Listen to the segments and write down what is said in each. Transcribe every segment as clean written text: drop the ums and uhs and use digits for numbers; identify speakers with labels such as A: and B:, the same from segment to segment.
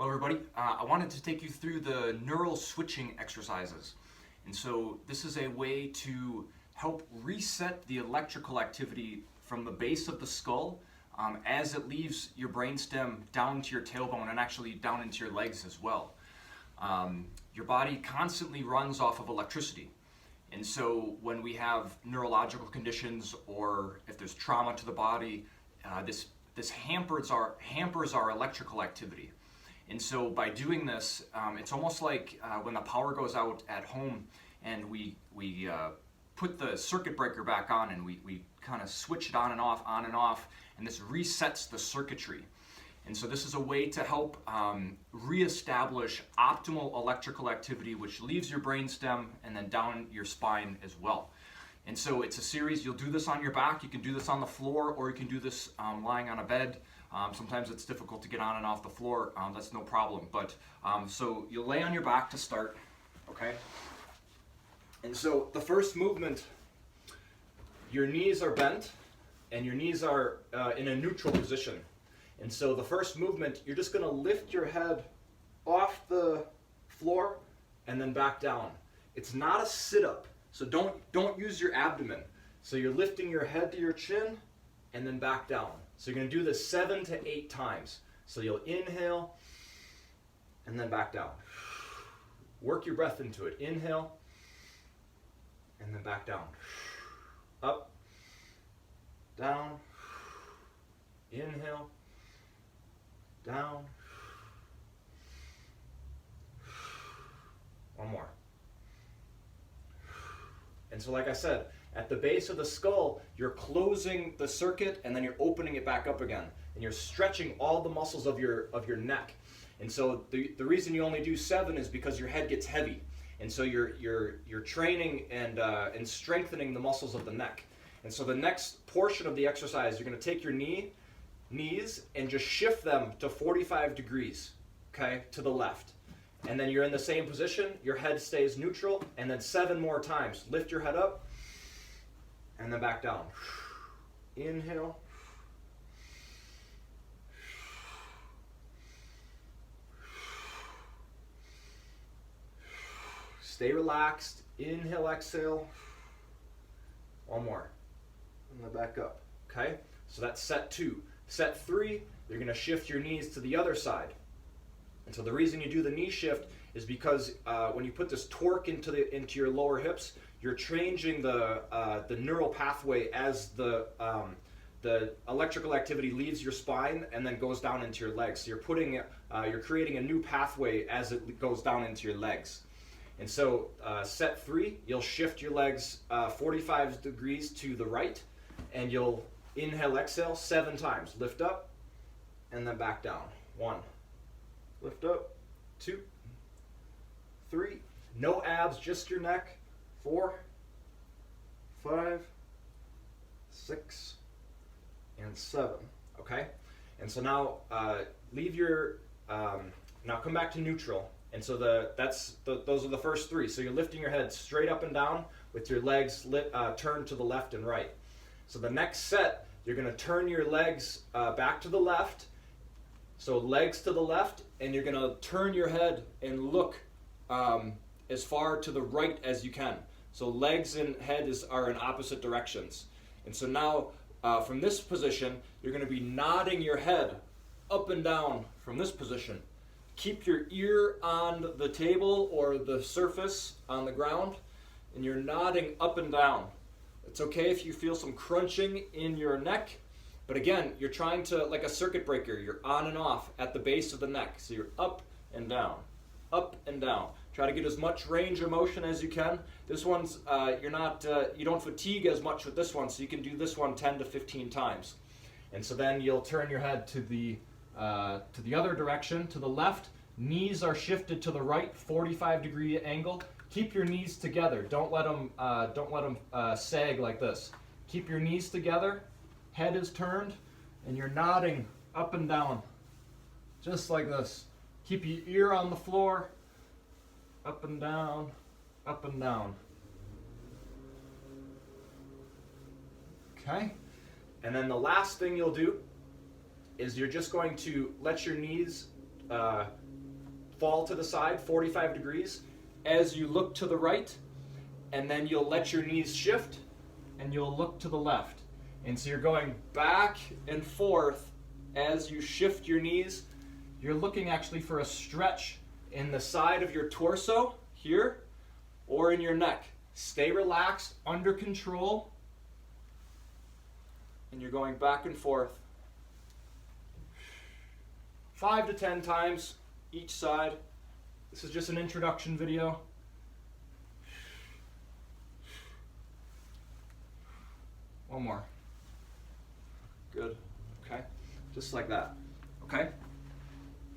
A: Hello everybody. I wanted to take you through the neural switching exercises. And so this is a way to help reset the electrical activity from the base of the skull as it leaves your brainstem down to your tailbone and actually down into your legs as well. Your body constantly runs off of electricity. And so when we have neurological conditions or if there's trauma to the body, this hampers our electrical activity. And so by doing this, it's almost like when the power goes out at home and we put the circuit breaker back on and we kind of switch it on and off, and this resets the circuitry. And so this is a way to help reestablish optimal electrical activity, which leaves your brainstem and then down your spine as well. And so it's a series. You'll do this on your back, you can do this on the floor, or you can do this lying on a bed. Sometimes it's difficult to get on and off the floor, that's no problem. But so you'll lay on your back to start, okay? And so the first movement, your knees are bent and your knees are in a neutral position. And so the first movement, you're just gonna lift your head off the floor and then back down. It's not a sit-up, so don't use your abdomen. So you're lifting your head to your chin and then back down. So you're going to do this 7 to 8 times. So you'll inhale and then back down. Work your breath into it. Inhale and then back down. Up, down, inhale, down. One more. And so like I said, at the base of the skull, you're closing the circuit and then you're opening it back up again. And you're stretching all the muscles of your neck. And so the reason you only do 7 is because your head gets heavy. And so you're training and strengthening the muscles of the neck. And so the next portion of the exercise, you're going to take your knees and just shift them to 45 degrees, okay, to the left. And then you're in the same position, your head stays neutral, and then 7 more times. Lift your head up, and then back down. Inhale. Stay relaxed. Inhale, exhale. One more. And then back up. Okay? So that's set 2. Set 3, you're going to shift your knees to the other side. And so the reason you do the knee shift is because when you put this torque into your lower hips, you're changing the neural pathway as the electrical activity leaves your spine and then goes down into your legs. So you're creating a new pathway as it goes down into your legs. And so set 3, you'll shift your legs 45 degrees to the right, and you'll inhale, exhale 7 times. Lift up, and then back down. 1. Lift up, 2, 3, no abs, just your neck, 4, 5, 6, and 7, okay? And so now leave your, now come back to neutral. And so those are the first 3. So you're lifting your head straight up and down with your legs turned to the left and right. So the next set, you're gonna turn your legs back to the left. So legs to the left, and you're going to turn your head and look as far to the right as you can. So legs and head are in opposite directions. And so now from this position, you're going to be nodding your head up and down from this position. Keep your ear on the table or the surface on the ground, and you're nodding up and down. It's okay if you feel some crunching in your neck. But again, you're trying to, like a circuit breaker, you're on and off at the base of the neck. So you're up and down, up and down. Try to get as much range of motion as you can. This one's, you don't fatigue as much with this one, so you can do this one 10 to 15 times. And so then you'll turn your head to the other direction, to the left. Knees are shifted to the right, 45-degree angle. Keep your knees together. Don't let them sag like this. Keep your knees together. Head is turned, and you're nodding up and down, just like this. Keep your ear on the floor, up and down, up and down. Okay? And then the last thing you'll do is you're just going to let your knees fall to the side 45 degrees as you look to the right, and then you'll let your knees shift and you'll look to the left. And so you're going back and forth as you shift your knees. You're looking actually for a stretch in the side of your torso here or in your neck. Stay relaxed, under control, and you're going back and forth 5 to 10 times each side. This is just an introduction video. One more. Good. Okay. Just like that. Okay?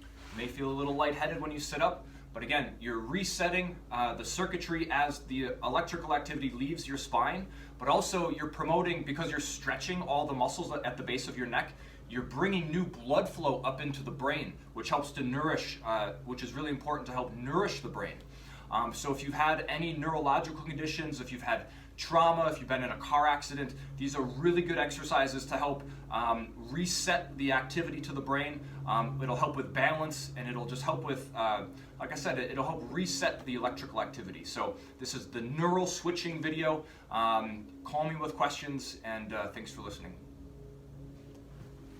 A: You may feel a little lightheaded when you sit up, but again, you're resetting the circuitry as the electrical activity leaves your spine, but also you're promoting, because you're stretching all the muscles at the base of your neck, you're bringing new blood flow up into the brain, which helps to nourish, which is really important to help nourish the brain. So if you've had any neurological conditions, if you've had trauma, if you've been in a car accident, these are really good exercises to help reset the activity to the brain. It'll help with balance, and it'll just help with, like I said, it'll help reset the electrical activity. So this is the neural switching video. Call me with questions, and thanks for listening.